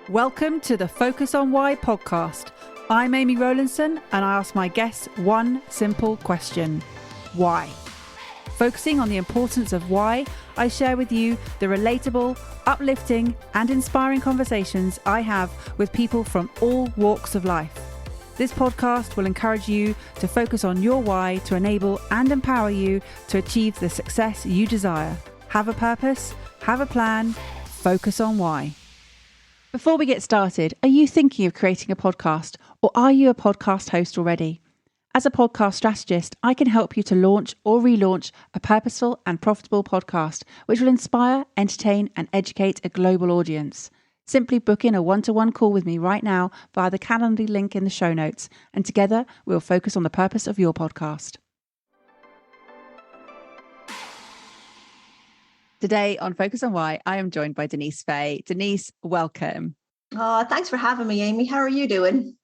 Welcome to the Focus on Why podcast. I'm Amy Rowlandson and I ask my guests one simple question. Why? Focusing on the importance of why, I share with you the relatable, uplifting and inspiring conversations I have with people from all walks of life. This podcast will encourage you to focus on your why to enable and empower you to achieve the success you desire. Have a purpose, have a plan, focus on why. Before we get started, are you thinking of creating a podcast or are you a podcast host already? As a podcast strategist, I can help you to launch or relaunch a purposeful and profitable podcast which will inspire, entertain and educate a global audience. Simply book in a one-to-one call with me right now via the Calendly link in the show notes, and together we'll focus on the purpose of your podcast. Today on Focus on Why, I am joined by Denise Fay. Denise, welcome. Oh, thanks for having me, Amy. How are you doing?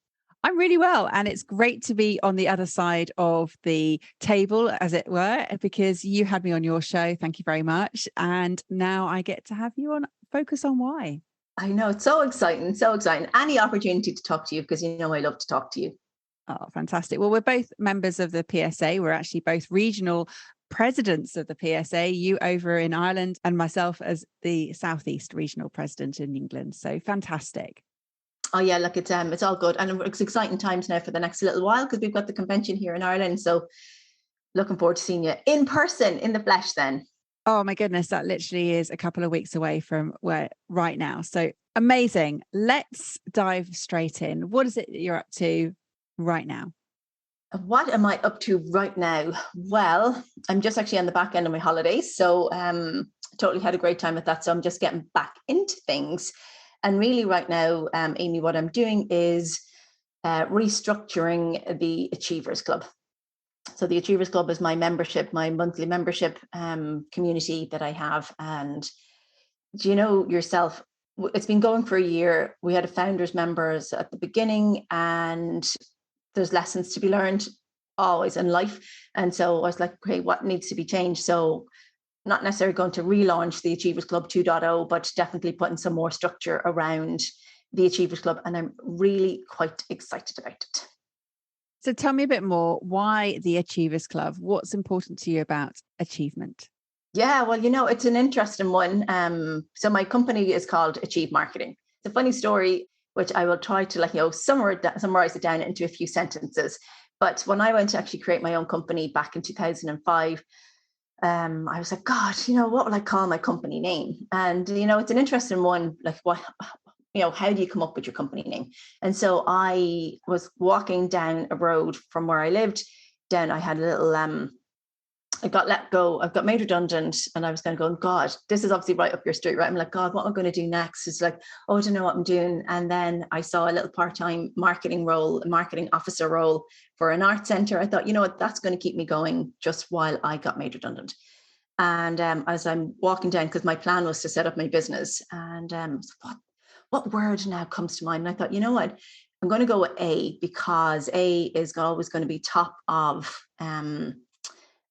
I'm really well, and it's great to be on the other side of the table, as it were, because you had me on your show. Thank you very much. And now I get to have you on Focus on Why. I know, it's so exciting, so exciting. Any opportunity to talk to you, because you know I love to talk to you. Oh, fantastic. Well, we're both members of the PSA. We're actually both regional presidents of the PSA, you over in Ireland and myself as the Southeast regional president in England. So fantastic. Oh yeah, look, it's all good. And it's exciting times now for the next little while because we've got the convention here in Ireland. So looking forward to seeing you in person, in the flesh then. Oh my goodness, that literally is a couple of weeks away from where right now. So amazing. Let's dive straight in. What is it that you're up to right now? What am I up to right now? Well, I'm just actually on the back end of my holidays. So totally had a great time with that. So I'm just getting back into things. And really right now, Amy, what I'm doing is restructuring the Achievers Club. So the Achievers Club is my membership, my monthly membership community that I have. And do you know yourself, it's been going for a year. We had a founders members at the beginning and there's lessons to be learned always in life. And so I was like, okay, what needs to be changed? So not necessarily going to relaunch the Achievers Club 2.0, but definitely putting some more structure around the Achievers Club. And I'm really quite excited about it. So tell me a bit more, why the Achievers Club? What's important to you about achievement? Yeah, well, you know, it's an interesting one. So my company is called Achieve Marketing. It's a funny story, which I will try to summarize it down into a few sentences. But when I went to actually create my own company back in 2005, I was like, God, you know, what will I call my company name? And, you know, it's an interesting one, like what, you know, how do you come up with your company name? And so I was walking down a road from where I lived down. I had a little, I got let go. I got made redundant and I was kind of going, God, this is obviously right up your street, right? I'm like, God, what am I going to do next? It's like, oh, I don't know what I'm doing. And then I saw a little part-time marketing officer role for an art center. I thought, you know what, that's going to keep me going just while I got made redundant. And as I'm walking down, because my plan was to set up my business, and what word now comes to mind? And I thought, you know what, I'm going to go with A, because A is always going to be top of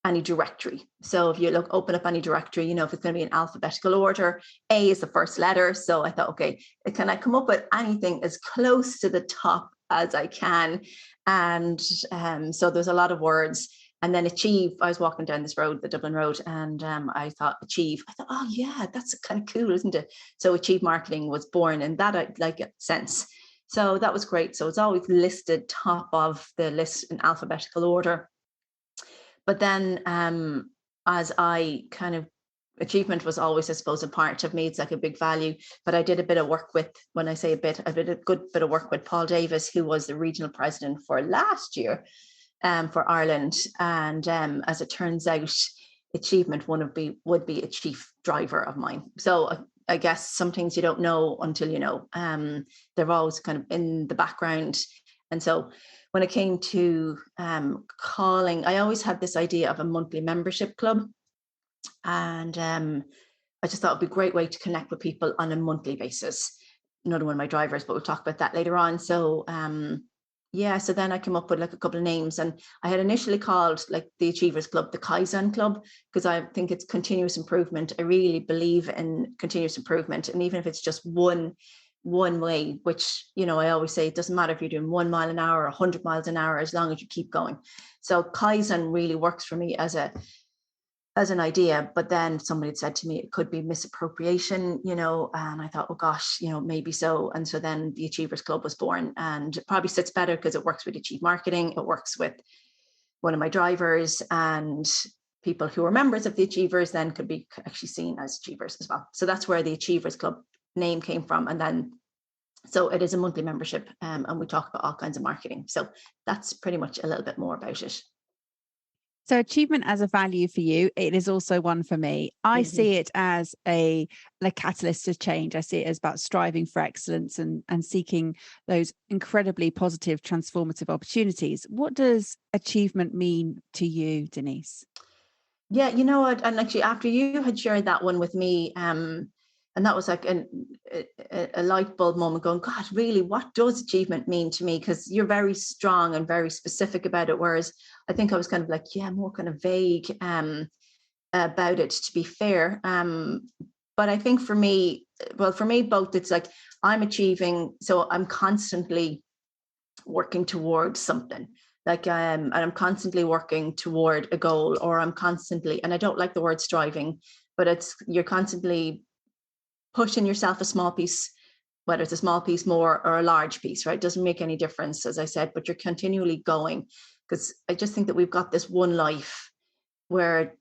any directory. So if you open up any directory, you know, if it's going to be in alphabetical order, A is the first letter. So I thought, okay, can I come up with anything as close to the top as I can? And so there's a lot of words. And then Achieve, I was walking down this road, the Dublin Road, and I thought Achieve. I thought, oh yeah, that's kind of cool, isn't it? So Achieve Marketing was born in that sense. So that was great. So it's always listed top of the list in alphabetical order. But then as I kind of, achievement was always, I suppose, a part of me. It's like a big value. But I did a bit of work with, when I say a bit, I did a good bit of work with Paul Davis, who was the regional president for last year for Ireland. And as it turns out, achievement would be a chief driver of mine. So I guess some things you don't know until you know. They're always kind of in the background. And so when it came to calling, I always had this idea of a monthly membership club. And I just thought it'd be a great way to connect with people on a monthly basis. Another one of my drivers, but we'll talk about that later on. So so then I came up with like a couple of names, and I had initially called like the Achievers Club, the Kaizen Club, because I think it's continuous improvement. I really believe in continuous improvement. And even if it's just one one way, which, I always say it doesn't matter if you're doing 1 mile an hour or 100 miles an hour, as long as you keep going. So Kaizen really works for me as an idea. But then somebody had said to me, it could be misappropriation, and I thought, oh gosh, maybe so. And so then the Achievers Club was born, and it probably sits better because it works with Achieve Marketing. It works with one of my drivers, and people who are members of the Achievers then could be actually seen as Achievers as well. So that's where the Achievers Club name came from. And then, so it is a monthly membership, and we talk about all kinds of marketing. So that's pretty much a little bit more about it. So achievement as a value for you, it is also one for me. I see it as a catalyst to change. I see it as about striving for excellence and seeking those incredibly positive, transformative opportunities. What does achievement mean to you, Denise? Yeah, you know what? And actually, after you had shared that one with me, and that was like a light bulb moment going, God, really, what does achievement mean to me? Because you're very strong and very specific about it. Whereas I think I was kind of like, yeah, more kind of vague about it, to be fair. But I think for me, both, it's like I'm achieving. So I'm constantly working towards something. Like and I'm constantly working toward a goal, or I'm constantly, and I don't like the word striving, but you're constantly pushing yourself a small piece, whether it's a small piece more or a large piece, right? Doesn't make any difference, as I said, but you're continually going, because I just think that we've got this one life where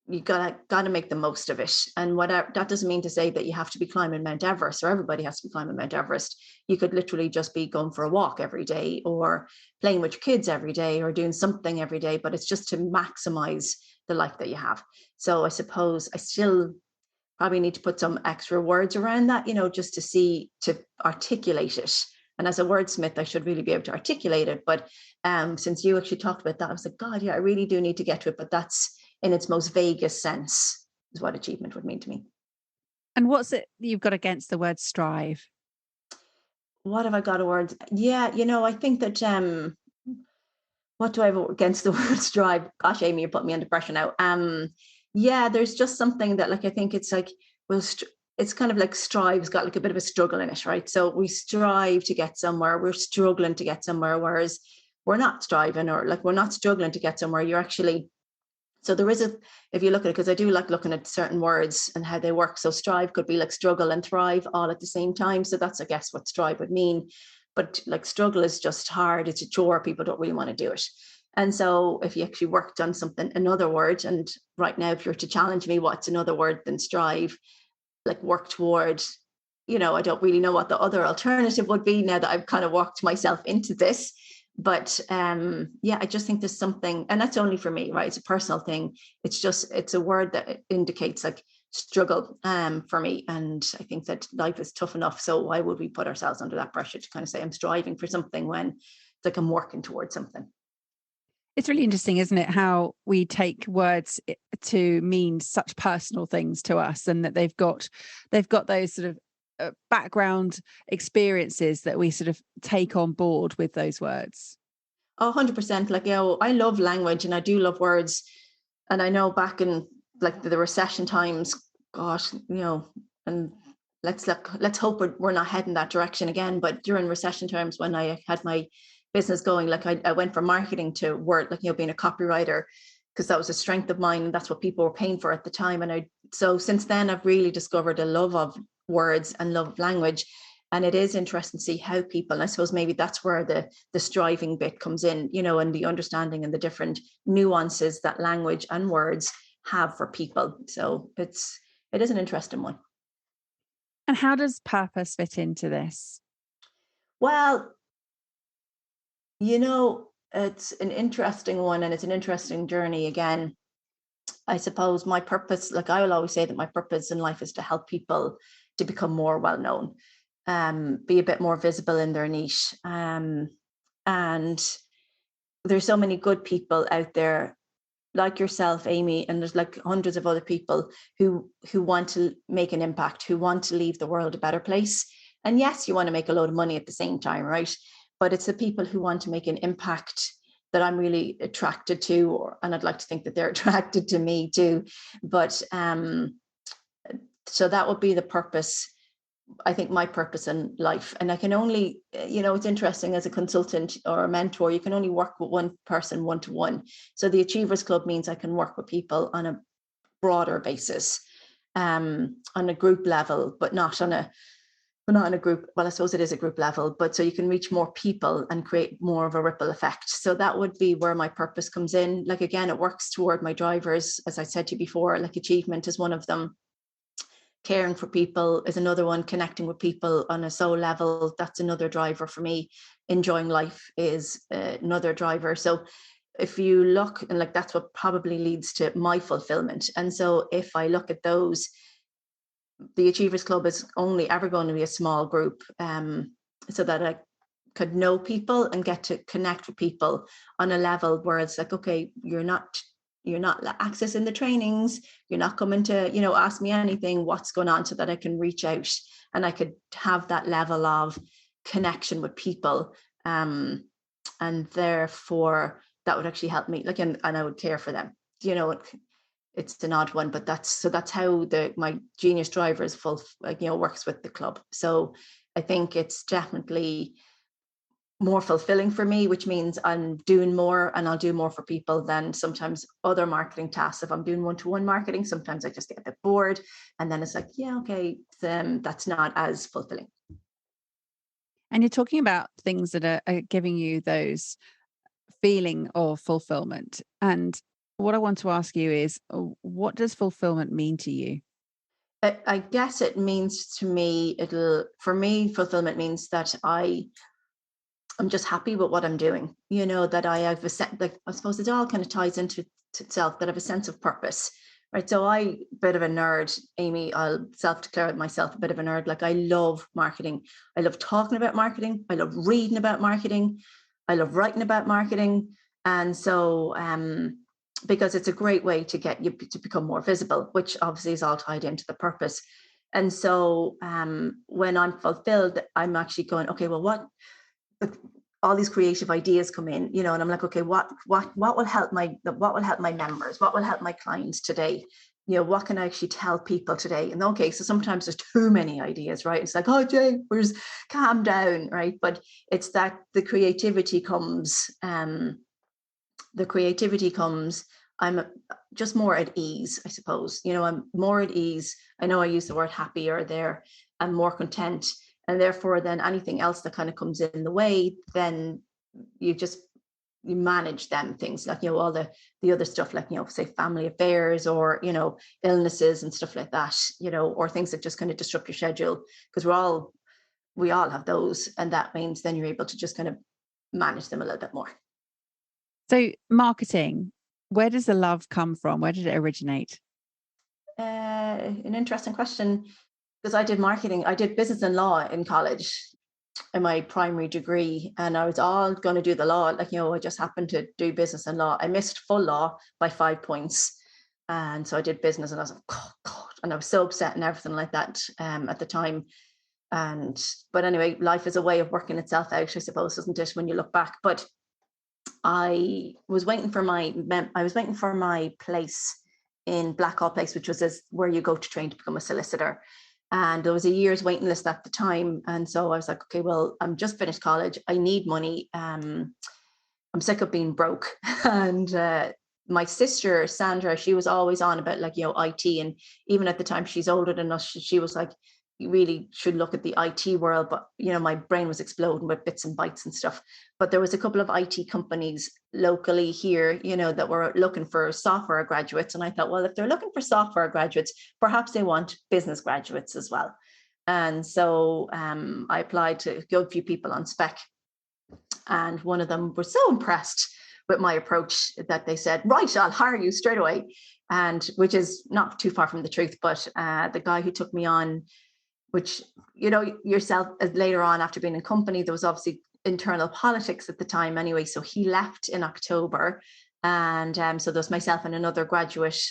you gotta make the most of it. And whatever, that doesn't mean to say that you have to be climbing Mount Everest, or everybody has to be climbing Mount Everest. You could literally just be going for a walk every day, or playing with your kids every day, or doing something every day, but it's just to maximize the life that you have. So I suppose I still probably need to put some extra words around that, just to articulate it. And as a wordsmith, I should really be able to articulate it. But since you actually talked about that, I was like, God, yeah, I really do need to get to it. But that's in its most vaguest sense is what achievement would mean to me. And what's it you've got against the word strive? What have I got a word? Yeah, I think that what do I have against the word strive? Gosh, Amy, you put me under pressure now. Yeah, there's just something that, like, I think it's like, well, it's kind of like strive's got like a bit of a struggle in it, right? So we strive to get somewhere, we're struggling to get somewhere, whereas we're not striving, or like we're not struggling to get somewhere. You're actually, so there is if you look at it, because I do like looking at certain words and how they work. So strive could be like struggle and thrive all at the same time. So that's, I guess, what strive would mean. But like struggle is just hard. It's a chore. People don't really want to do it. And so if you actually worked on something, another word, and right now, if you're to challenge me, what's another word than strive? Like work toward, I don't really know what the other alternative would be now that I've kind of walked myself into this. But yeah, I just think there's something, and that's only for me, right? It's a personal thing. It's a word that indicates like struggle for me. And I think that life is tough enough. So why would we put ourselves under that pressure to kind of say I'm striving for something when it's like I'm working towards something? It's really interesting, isn't it, how we take words to mean such personal things to us, and that they've got those sort of background experiences that we sort of take on board with those words. Oh, 100%. Like, I love language and I do love words. And I know back in like the recession times, gosh, and let's hope we're not heading that direction again. But during recession times, when I had my business going, like I went from marketing to word, like, being a copywriter, because that was a strength of mine. And that's what people were paying for at the time. And so since then, I've really discovered a love of words and love of language. And it is interesting to see how people, and I suppose maybe that's where the striving bit comes in, and the understanding and the different nuances that language and words have for people. So it is an interesting one. And how does purpose fit into this? Well, it's an interesting one, and it's an interesting journey again. I suppose my purpose, like I will always say that my purpose in life is to help people to become more well-known, be a bit more visible in their niche. And there's so many good people out there like yourself, Amy, and there's like hundreds of other people who want to make an impact, who want to leave the world a better place. And yes, you want to make a load of money at the same time, right? But it's the people who want to make an impact that I'm really attracted to, and I'd like to think that they're attracted to me too. But so that would be the purpose. I think, my purpose in life. And I can only, it's interesting, as a consultant or a mentor, you can only work with one person one-to-one. So the Achievers Club means I can work with people on a broader basis, on a group level, but not on a group. Well, I suppose it is a group level, but so you can reach more people and create more of a ripple effect. So that would be where my purpose comes in. Like, again, it works toward my drivers, as I said to you before, like achievement is one of them. Caring for people is another one. Connecting with people on a soul level, that's another driver for me. Enjoying life is another driver. So if you look, and like, that's what probably leads to my fulfillment. And so if I look at those, the Achievers Club is only ever going to be a small group, so that I could know people and get to connect with people on a level where it's like, okay, you're not accessing the trainings, you're not coming to, ask me anything, what's going on, so that I can reach out and I could have that level of connection with people. And therefore that would actually help me, like, and I would care for them. It's an odd one, but that's how my genius drivers works with the club. So I think it's definitely more fulfilling for me, which means I'm doing more, and I'll do more for people than sometimes other marketing tasks. If I'm doing one-to-one marketing, sometimes I just get a bit bored, and then it's like, yeah, okay, that's not as fulfilling. And you're talking about things that are giving you those feeling of fulfillment. And what I want to ask you is, what does fulfillment mean to you? I guess it means to me, for me, fulfillment means that I'm just happy with what I'm doing. That I have like, I suppose it all kind of ties into itself, that I have a sense of purpose, right? So bit of a nerd, Amy. I'll self-declare myself a bit of a nerd. Like, I love marketing. I love talking about marketing. I love reading about marketing. I love writing about marketing. And so, because it's a great way to get you to become more visible, which obviously is all tied into the purpose. And so, when I'm fulfilled, I'm actually going, okay, well, all these creative ideas come in, and I'm like, okay, what will help my members? What will help my clients today? What can I actually tell people today? And okay, so sometimes there's too many ideas, right? It's like, oh, Jay, calm down, right? But it's that the creativity comes. I'm just more at ease, I suppose. I'm more at ease. I know I use the word happier there. I'm more content. And therefore, then anything else that kind of comes in the way, then you manage them things, like, all the other stuff, like, say family affairs, or, illnesses and stuff like that, or things that just kind of disrupt your schedule, because we all have those. And that means then you're able to just kind of manage them a little bit more. So marketing, where does the love come from? Where did it originate? An interesting question, because I did business and law in college in my primary degree, and I was all going to do the law. Like, I just happened to do business and law. I missed full law by 5 points. And so I did business, and I was like, oh God, and I was so upset and everything like that at the time. But anyway, life is a way of working itself out, I suppose, isn't it, when you look back? But I was waiting for my place in Blackhall Place, which was where you go to train to become a solicitor. And there was a year's waiting list at the time. And so I was like, okay, well, I'm just finished college. I need money. I'm sick of being broke. And my sister, Sandra, she was always on about, like, IT. And even at the time, she's older than us, she was like, you really should look at the IT world. But, my brain was exploding with bits and bytes and stuff. But there was a couple of IT companies locally here, that were looking for software graduates. And I thought, well, if they're looking for software graduates, perhaps they want business graduates as well. And so I applied to go a few people on spec. And one of them was so impressed with my approach that they said, right, I'll hire you straight away. And which is not too far from the truth. But the guy who took me on, which, yourself, later on, after being in company, there was obviously internal politics at the time anyway. So he left in October. And so there's myself and another graduate,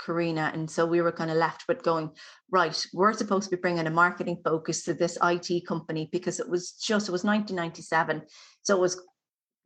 Karina. And so we were kind of left with going, right, we're supposed to be bringing a marketing focus to this IT company, because it was 1997. So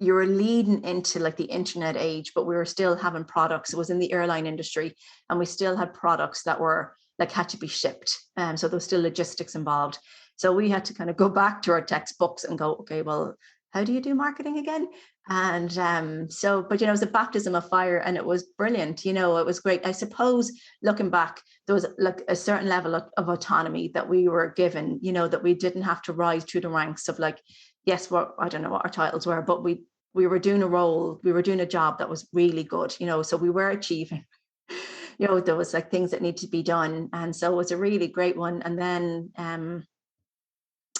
you were leading into, like, the internet age, but we were still having products. It was in the airline industry, and we still had products that were like had to be shipped. So there was still logistics involved. So we had to kind of go back to our textbooks and go, okay, well, how do you do marketing again? And but it was a baptism of fire, and it was brilliant. It was great. I suppose looking back, there was like a certain level of autonomy that we were given, that we didn't have to rise through the ranks of like, yes, I don't know what our titles were, but we were doing a role, we were doing a job that was really good, so we were achieving, there was like things that need to be done. And so it was a really great one. And then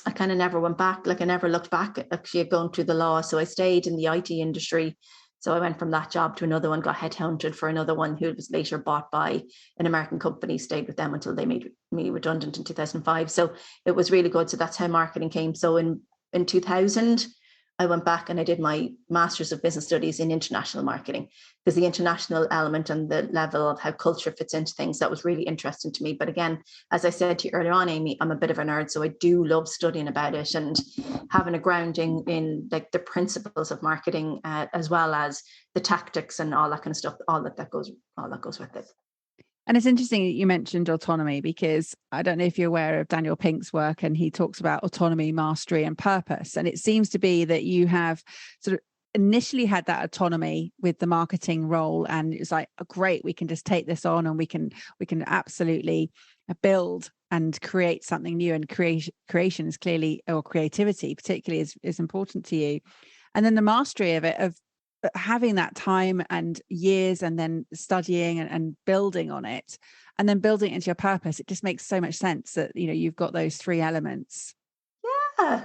I kind of never went back. Like I never looked back actually going through the law. So I stayed in the IT industry. So I went from that job to another one, got headhunted for another one who was later bought by an American company, stayed with them until they made me redundant in 2005. So it was really good. So that's how marketing came. So in 2000, I went back and I did my Master's of Business Studies in International Marketing, because the international element and the level of how culture fits into things, that was really interesting to me. But again, as I said to you earlier on, Amy, I'm a bit of a nerd, so I do love studying about it and having a grounding in like the principles of marketing, as well as the tactics and all that kind of stuff, all that goes with it. And it's interesting that you mentioned autonomy, because I don't know if you're aware of Daniel Pink's work, and he talks about autonomy, mastery, and purpose. And it seems to be that you have sort of initially had that autonomy with the marketing role, and it's like, oh, great, we can just take this on and we can absolutely build and create something new. And creation is clearly, or creativity particularly, is important to you. And then the mastery of it, of having that time and years, and then studying and building on it, and then building it into your purpose. It just makes so much sense that you've got those three elements. Yeah,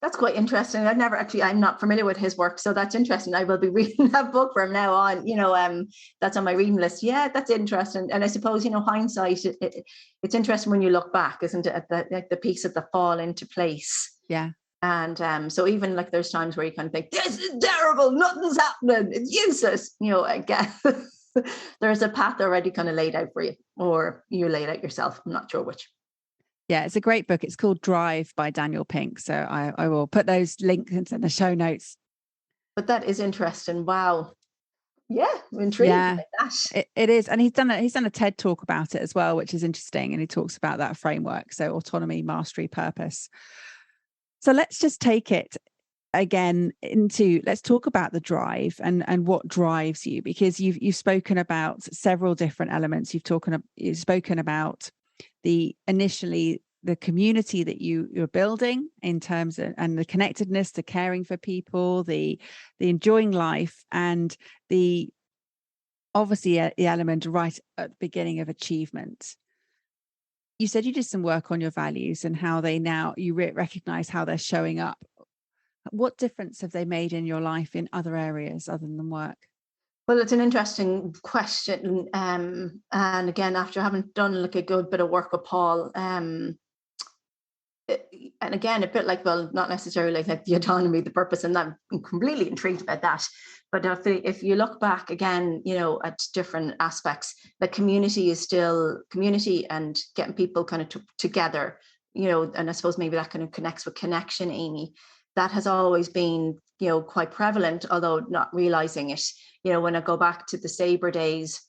that's quite interesting. I'm not familiar with his work, so that's interesting. I will be reading that book from now on. That's on my reading list. Yeah, that's interesting. And I suppose hindsight, it's interesting when you look back, isn't it, at the pieces that fall into place. Yeah. And so even like there's times where you kind of think, this is terrible, nothing's happening, it's useless. I guess there's a path already kind of laid out for you, or you laid out yourself. I'm not sure which. Yeah, it's a great book. It's called Drive by Daniel Pink. So I will put those links in the show notes. But that is interesting. Wow. Yeah, I'm intrigued by that. It is. And he's done a TED talk about it as well, which is interesting. And he talks about that framework. So autonomy, mastery, purpose. So let's just take it again let's talk about the drive and what drives you, because you've spoken about several different elements. You've spoken about initially the community that you're building in terms of, and the connectedness, the caring for people, the enjoying life, and obviously the element right at the beginning of achievement. You said you did some work on your values and how they now, you recognize how they're showing up. What difference have they made in your life in other areas other than work? Well, it's an interesting question. And again, after having done like a good bit of work with Paul, and again, a bit like, well, not necessarily like the autonomy, the purpose, and I'm completely intrigued about that. But if you look back again, at different aspects, the community is still community, and getting people kind of together, and I suppose maybe that kind of connects with connection, Amy. That has always been, quite prevalent, although not realizing it. When I go back to the Sabre days,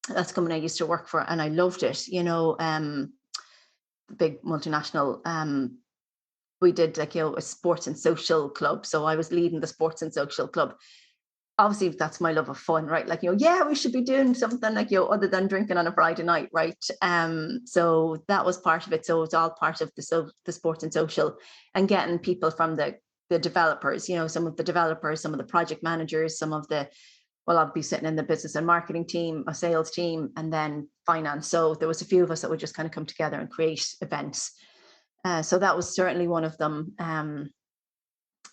that's company I used to work for, and I loved it. Big multinational. We did like, a sports and social club. So I was leading the sports and social club. Obviously, that's my love of fun, right? Like, we should be doing something like, other than drinking on a Friday night, right? So that was part of it. So it's all part of the sports and social, and getting people from the developers, some of the developers, some of the project managers, I'll be sitting in the business and marketing team, a sales team, and then finance. So there was a few of us that would just kind of come together and create events. So that was certainly one of them.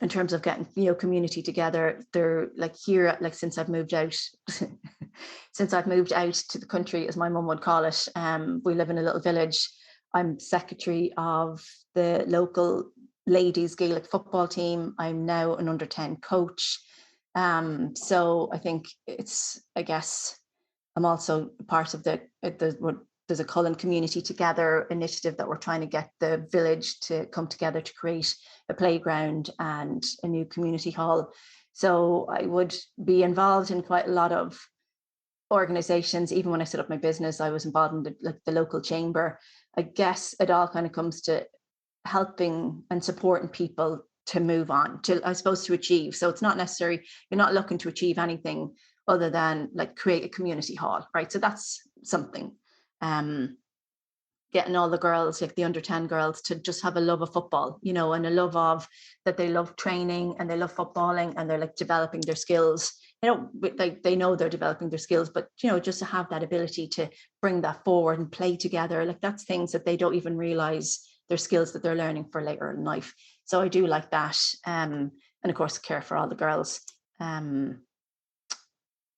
In terms of getting community together, they're like here, like since I've moved out to the country, as my mum would call it. We live in a little village. I'm secretary of the local ladies Gaelic football team. I'm now an under 10 coach. So I think I'm also part of there's a Cullen Community Together initiative that we're trying to get the village to come together to create a playground and a new community hall. So I would be involved in quite a lot of organizations. Even when I set up my business, I was involved in the local chamber. I guess it all kind of comes to helping and supporting people to move on, to, I suppose, to achieve. So it's not necessary, you're not looking to achieve anything other than like create a community hall, right? So that's something. Getting all the girls, like the under 10 girls, to just have a love of football, and a love of that, they love training and they love footballing, and they're like developing their skills. They know they're developing their skills, but just to have that ability to bring that forward and play together, like that's things that they don't even realize, their skills that they're learning for later in life. So I do like that. And of course, care for all the girls.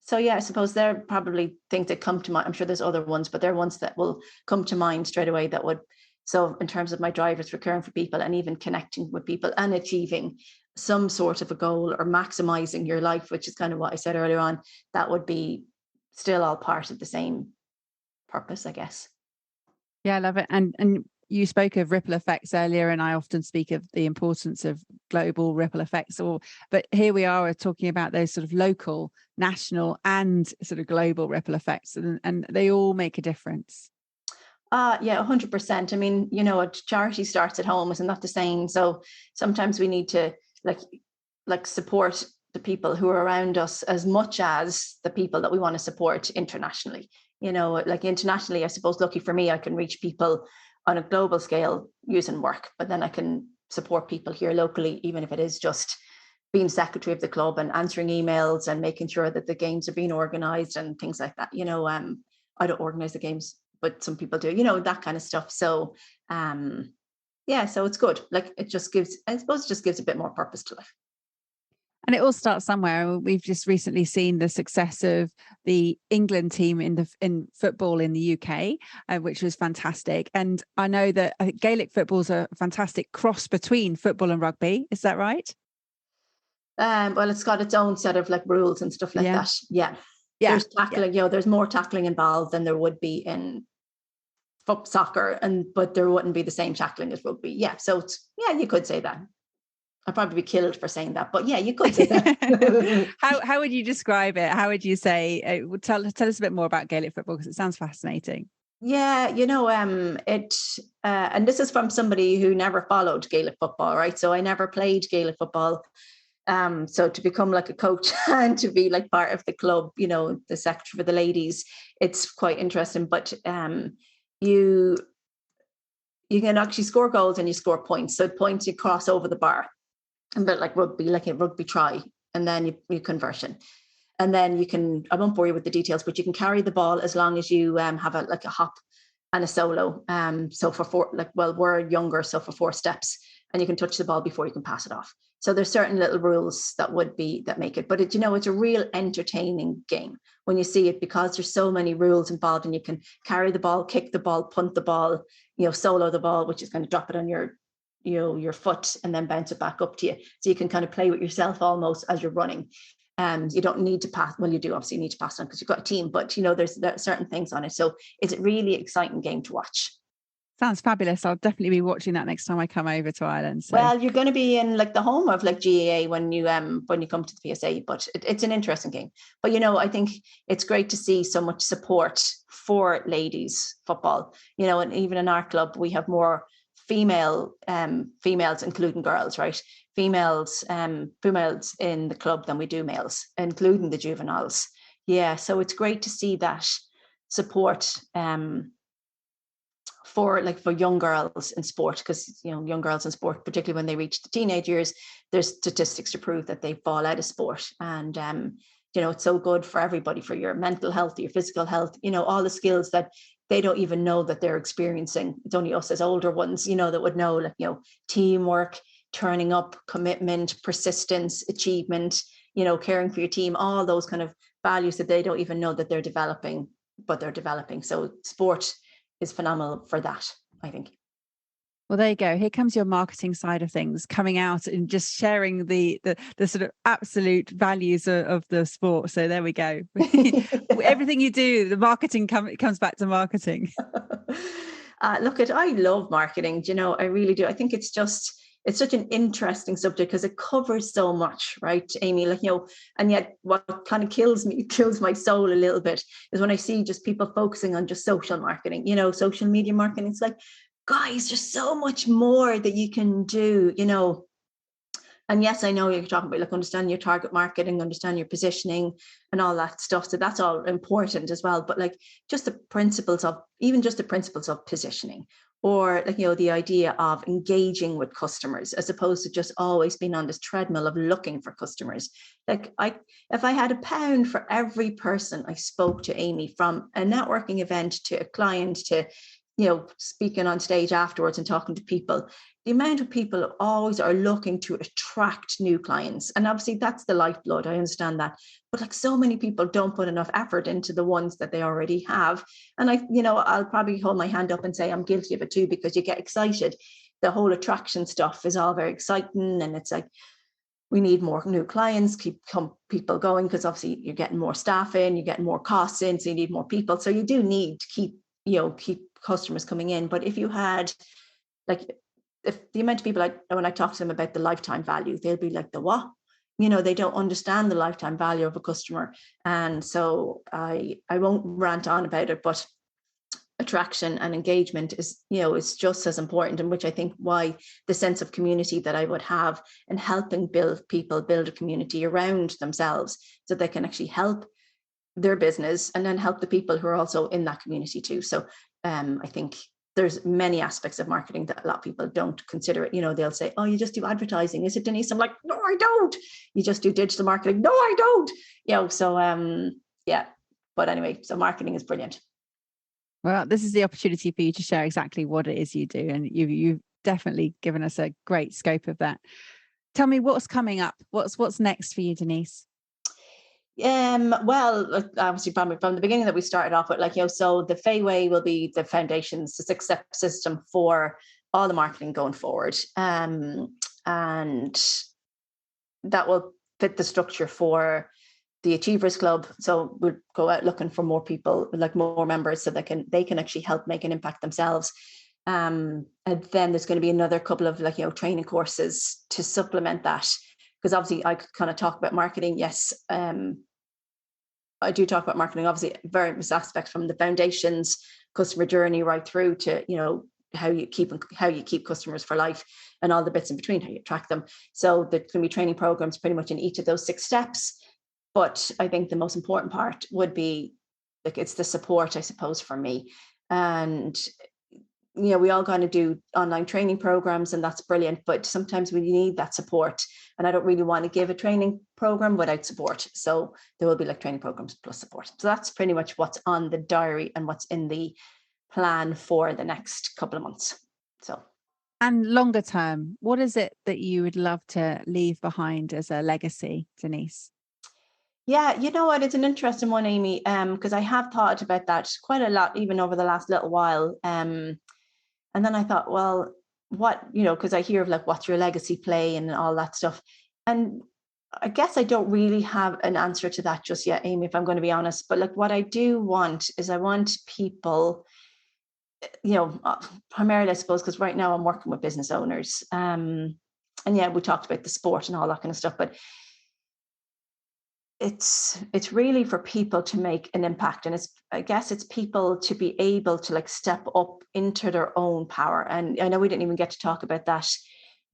So yeah, I suppose they're probably things that come to mind. I'm sure there's other ones, but they're ones that will come to mind straight away that would. So in terms of my drivers for caring for people and even connecting with people and achieving some sort of a goal or maximizing your life, which is kind of what I said earlier on, that would be still all part of the same purpose, I guess. Yeah, I love it. And you spoke of ripple effects earlier, and I often speak of the importance of global ripple effects. But here we are talking about those sort of local, national, and sort of global ripple effects, and they all make a difference. Yeah, 100%. I mean, a charity starts at home, isn't that the saying? So sometimes we need to like support the people who are around us as much as the people that we want to support internationally. Like internationally, I suppose, lucky for me, I can reach people on a global scale using work, but then I can support people here locally, even if it is just being secretary of the club and answering emails and making sure that the games are being organized and things like that. I don't organize the games, but some people do, that kind of stuff. So yeah, so it's good. Like it just gives, I suppose it just gives a bit more purpose to life. And it all starts somewhere. We've just recently seen the success of the England team in football in the UK, which was fantastic. And I know that Gaelic football is a fantastic cross between football and rugby. Is that right? Well, it's got its own set of like rules and stuff like that. Yeah. There's tackling. There's more tackling involved than there would be in soccer, but there wouldn't be the same tackling as rugby. Yeah. So you could say that. I'd probably be killed for saying that, but yeah, you could say that. How would you describe it? How would you say? Tell us a bit more about Gaelic football, because it sounds fascinating. Yeah, and this is from somebody who never followed Gaelic football, right? So I never played Gaelic football. So to become like a coach and to be like part of the club, the secretary for the ladies, it's quite interesting. But you can actually score goals and you score points. So points, you cross over the bar. A bit like rugby, like a rugby try, and then you conversion. And then you can, I won't bore you with the details, but you can carry the ball as long as you have a hop and a solo. So for four, we're younger, so for 4 steps, and you can touch the ball before you can pass it off. So there's certain little rules that make it, but it's a real entertaining game when you see it, because there's so many rules involved, and you can carry the ball, kick the ball, punt the ball, solo the ball, which is going to drop it on your foot and then bounce it back up to you. So you can kind of play with yourself almost as you're running. You don't need to pass. Well, you do obviously need to pass on because you've got a team, but there's certain things on it. So it's a really exciting game to watch. Sounds fabulous. I'll definitely be watching that next time I come over to Ireland. So. Well, you're going to be in like the home of like GAA when you come to the PSA, but it's an interesting game. But I think it's great to see so much support for ladies football. And even in our club, we have more females, including girls, right? Females in the club than we do males, including the juveniles. Yeah, so it's great to see that support for young girls in sport, because young girls in sport, particularly when they reach the teenage years, there's statistics to prove that they fall out of sport, and it's so good for everybody, for your mental health, your physical health, all the skills that they don't even know that they're experiencing. It's only us as older ones, that would know, teamwork, turning up, commitment, persistence, achievement, caring for your team, all those kind of values that they don't even know that they're developing, but they're developing. So sport is phenomenal for that, I think. Well, there you go. Here comes your marketing side of things coming out and just sharing the sort of absolute values of the sport. So there we go. Everything you do, the marketing comes back to marketing. I love marketing. I really do. I think it's it's such an interesting subject because it covers so much, right, Amy? Like, and yet what kind of kills my soul a little bit is when I see just people focusing on just social marketing, social media marketing. It's like, guys, there's so much more that you can do, And yes, I know you're talking about, like, understand your target marketing, understand your positioning and all that stuff. So that's all important as well. But like just the principles of positioning, or like, the idea of engaging with customers as opposed to just always being on this treadmill of looking for customers. Like if I had £1 for every person I spoke to, Amy, from a networking event to a client to, speaking on stage afterwards and talking to people, the amount of people always are looking to attract new clients. And obviously that's the lifeblood. I understand that. But like so many people don't put enough effort into the ones that they already have. And I'll probably hold my hand up and say I'm guilty of it too, because you get excited. The whole attraction stuff is all very exciting. And it's like, we need more new clients, keep people going, because obviously you're getting more staff in, you're getting more costs in, so you need more people. So you do need to keep customers coming in. But if you had, like, if the amount of people when I talk to them about the lifetime value, they'll be like, the what? They don't understand the lifetime value of a customer. And so I won't rant on about it, but attraction and engagement is just as important, and which I think why the sense of community that I would have and helping people build a community around themselves so they can actually help their business and then help the people who are also in that community too. So I think there's many aspects of marketing that a lot of people don't consider it. They'll say, oh, you just do advertising. Is it, Denise? I'm like, no, I don't. You just do digital marketing. No, I don't. So yeah. But anyway, so marketing is brilliant. Well, this is the opportunity for you to share exactly what it is you do. And you've definitely given us a great scope of that. Tell me what's coming up. What's next for you, Denise? Well, obviously from the beginning that we started off with, so the Fay Way will be the foundations, the success system for all the marketing going forward. And that will fit the structure for the Achievers Club. So we'll go out looking for more people, like more members, so they can actually help make an impact themselves. And then there's going to be another couple of training courses to supplement that. Because obviously I could kind of talk about marketing. Yes, I do talk about marketing, obviously, various aspects from the foundations, customer journey, right through to, how you keep customers for life and all the bits in between, how you attract them. So there's going to be training programs pretty much in each of those 6 steps. But I think the most important part would be, like, it's the support, I suppose, for me. And we all going to do online training programs, and that's brilliant. But sometimes we need that support. And I don't really want to give a training program without support. So there will be training programs plus support. So that's pretty much what's on the diary and what's in the plan for the next couple of months. So. And longer term, what is it that you would love to leave behind as a legacy, Denise? Yeah, you know what? It's an interesting one, Amy, because I have thought about that quite a lot, even over the last little while. And then I thought, well, what, because I hear of what's your legacy play and all that stuff. And I guess I don't really have an answer to that just yet, Amy, if I'm going to be honest. But what I do want is I want people, primarily, I suppose, because right now I'm working with business owners. And yeah, we talked about the sport and all that kind of stuff, but it's really for people to make an impact. And I guess it's people to be able to step up into their own power. And I know we didn't even get to talk about that,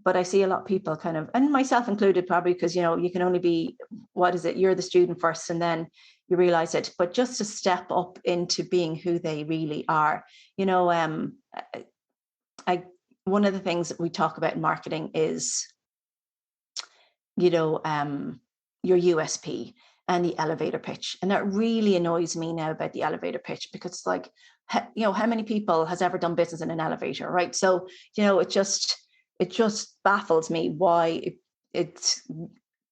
but I see a lot of people kind of, and myself included probably, because, you can only be, you're the student first and then you realize it, but just to step up into being who they really are. One of the things that we talk about in marketing is, your USP and the elevator pitch. And that really annoys me now about the elevator pitch, because it's how many people has ever done business in an elevator, right? So, it just baffles me why it's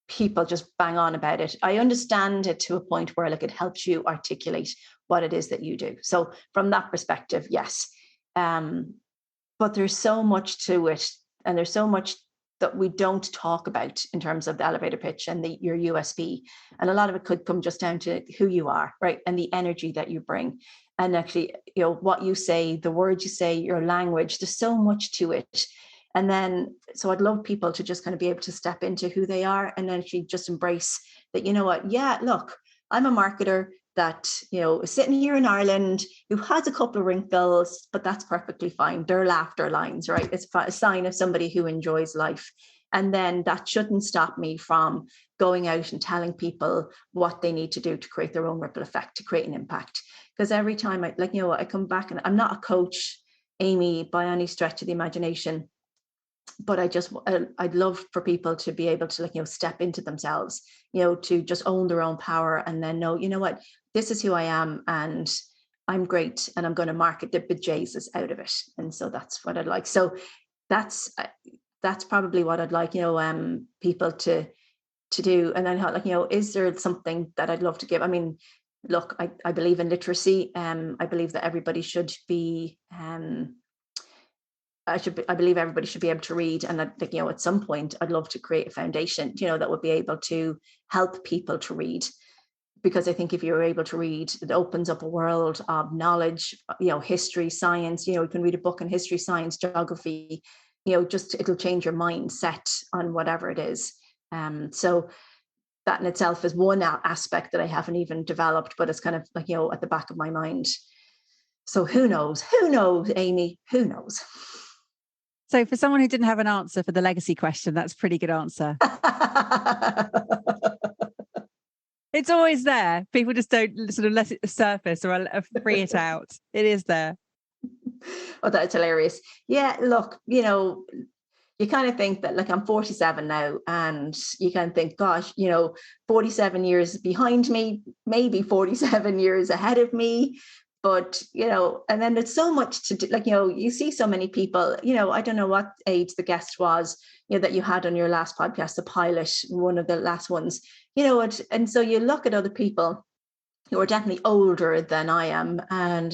people just bang on about it. I understand it to a point where it helps you articulate what it is that you do. So from that perspective, yes. But there's so much to it, and there's so much that we don't talk about in terms of the elevator pitch and your USP. And a lot of it could come just down to who you are, right? And the energy that you bring. And actually, what you say, the words you say, your language, there's so much to it. And then, so I'd love people to just kind of be able to step into who they are and then actually just embrace that, you know what, yeah, look, I'm a marketer that, is sitting here in Ireland, who has a couple of wrinkles, but that's perfectly fine. They're laughter lines, right? It's a sign of somebody who enjoys life. And then that shouldn't stop me from going out and telling people what they need to do to create their own ripple effect, to create an impact. Because every time I come back, and I'm not a coach, Amy, by any stretch of the imagination, but I'd love for people to be able to step into themselves, to just own their own power, and then know, you know what, this is who I am, and I'm great, and I'm going to market the bejesus out of it. And so that's what I'd like. So that's probably what I'd like, people to do. And then is there something that I'd love to give? I mean, look, I believe in literacy. I believe that everybody should be I believe everybody should be able to read, and that, at some point I'd love to create a foundation, that would be able to help people to read. Because I think if you're able to read, it opens up a world of knowledge, history, science, you can read a book in history, science, geography, just it'll change your mindset on whatever it is. So that in itself is one aspect that I haven't even developed, but it's kind of at the back of my mind. So who knows, Amy, who knows? So for someone who didn't have an answer for the legacy question, that's a pretty good answer. It's always there. People just don't sort of let it surface or free it out. It is there. Oh, that's hilarious. Yeah, look, you kind of think that, I'm 47 now, and you kind of think, gosh, 47 years behind me, maybe 47 years ahead of me. But, and then there's so much to do, you see so many people, I don't know what age the guest was, that you had on your last podcast, the pilot, one of the last ones, and so you look at other people who are definitely older than I am, and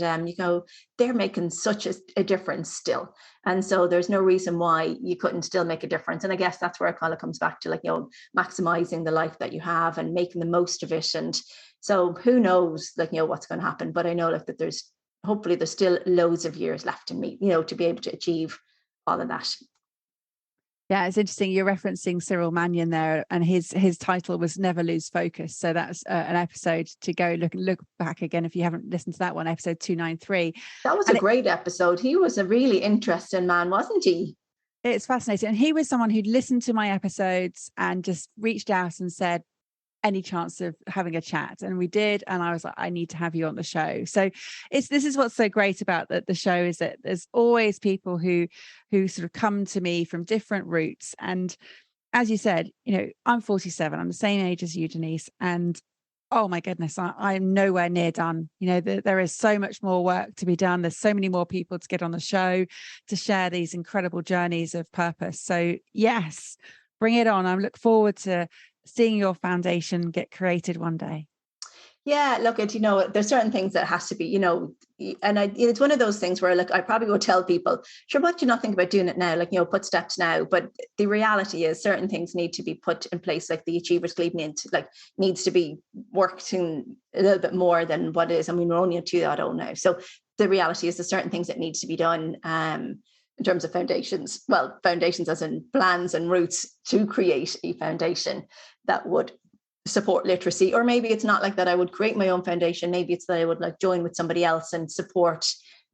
they're making such a difference still. And so there's no reason why you couldn't still make a difference. And I guess that's where it kind of comes back to maximizing the life that you have and making the most of it. And so who knows, what's going to happen. But I know that there's still loads of years left in me, to be able to achieve all of that. Yeah, it's interesting. You're referencing Cyril Mannion there, and his title was Never Lose Focus. So that's an episode to go look back again if you haven't listened to that one, episode 293. That was a great episode. He was a really interesting man, wasn't he? It's fascinating. And he was someone who'd listened to my episodes and just reached out and said, any chance of having a chat? And we did. And I was like, I need to have you on the show. So this is what's so great about the show, is that there's always people who sort of come to me from different routes. And as you said, I'm 47. I'm the same age as you, Denise. And oh my goodness, I'm nowhere near done. There is so much more work to be done. There's so many more people to get on the show to share these incredible journeys of purpose. So yes, bring it on. I look forward to seeing your foundation get created one day. Yeah, look, there's certain things that has to be, and it's one of those things where I probably would tell people, sure, but you not think about doing it now, put steps now. But the reality is certain things need to be put in place, like the Achievers Club needs to be worked in a little bit more than what it is. I mean, we're only at 2.0 now. So the reality is there's certain things that needs to be done in terms of foundations. Well, foundations as in plans and routes to create a foundation that would support literacy. Or maybe it's not like that I would create my own foundation. Maybe it's that I would join with somebody else and support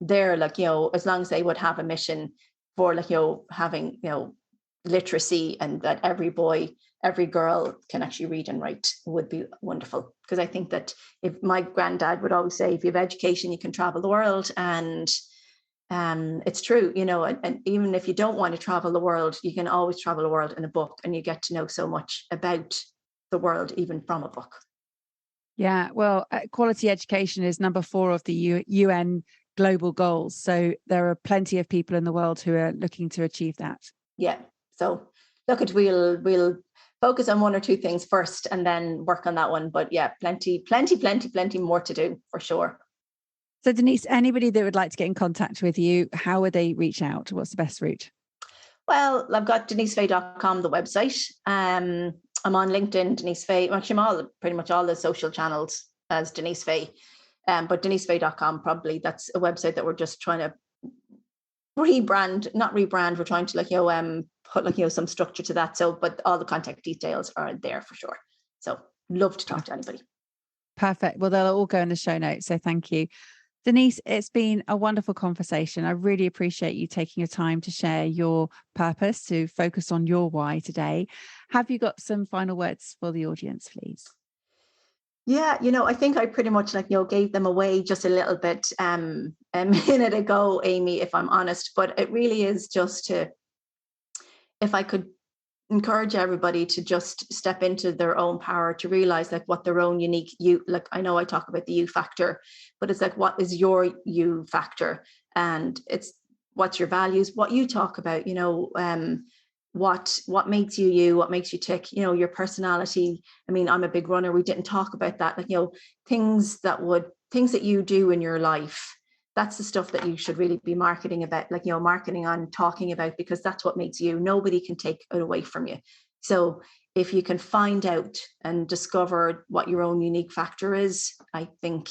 their, as long as they would have a mission for having, literacy, and that every boy, every girl can actually read and write would be wonderful. Because I think that if my granddad would always say, if you have education, you can travel the world. And it's true, and even if you don't want to travel the world, you can always travel the world in a book, and you get to know so much about the world, even from a book. Yeah, well, quality education is number 4 of the UN global goals. So there are plenty of people in the world who are looking to achieve that. Yeah. So we'll focus on one or two things first and then work on that one. But yeah, plenty more to do for sure. So Denise, anybody that would like to get in contact with you, how would they reach out? What's the best route? Well, I've got denisefay.com, the website. I'm on LinkedIn, Denise Fay. Actually, I'm pretty much all the social channels as Denise Fay. But denisefay.com, probably, that's a website that we're just trying to not rebrand. We're trying to put some structure to that. So, but all the contact details are there for sure. So love to talk to anybody. Perfect. Well, they'll all go in the show notes. So thank you. Denise, it's been a wonderful conversation. I really appreciate you taking your time to share your purpose, to focus on your why today. Have you got some final words for the audience, please? Yeah, I think I pretty much gave them away just a little bit a minute ago, Amy, if I'm honest. But it really is just if I could encourage everybody to just step into their own power, to realize what their own unique you, I know I talk about the you factor, but it's what is your you factor? And it's what's your values, what you talk about, what makes you, what makes you tick, your personality. I mean, I'm a big runner. We didn't talk about that, things that you do in your life. That's the stuff that you should really be marketing about, marketing on, talking about, because that's what makes you. Nobody can take it away from you. So if you can find out and discover what your own unique factor is, I think,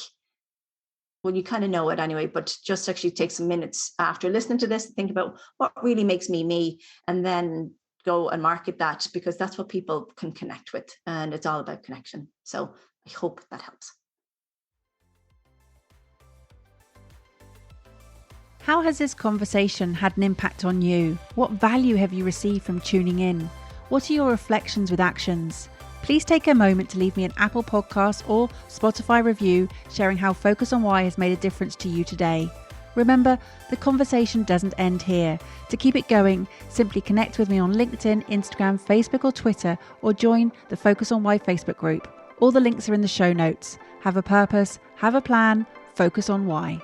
well, you kind of know it anyway, but just actually take some minutes after listening to this, think about what really makes me me, and then go and market that, because that's what people can connect with. And it's all about connection. So I hope that helps. How has this conversation had an impact on you? What value have you received from tuning in? What are your reflections with actions? Please take a moment to leave me an Apple Podcast or Spotify review sharing how Focus on Why has made a difference to you today. Remember, the conversation doesn't end here. To keep it going, simply connect with me on LinkedIn, Instagram, Facebook or Twitter, or join the Focus on Why Facebook group. All the links are in the show notes. Have a purpose, have a plan, focus on why.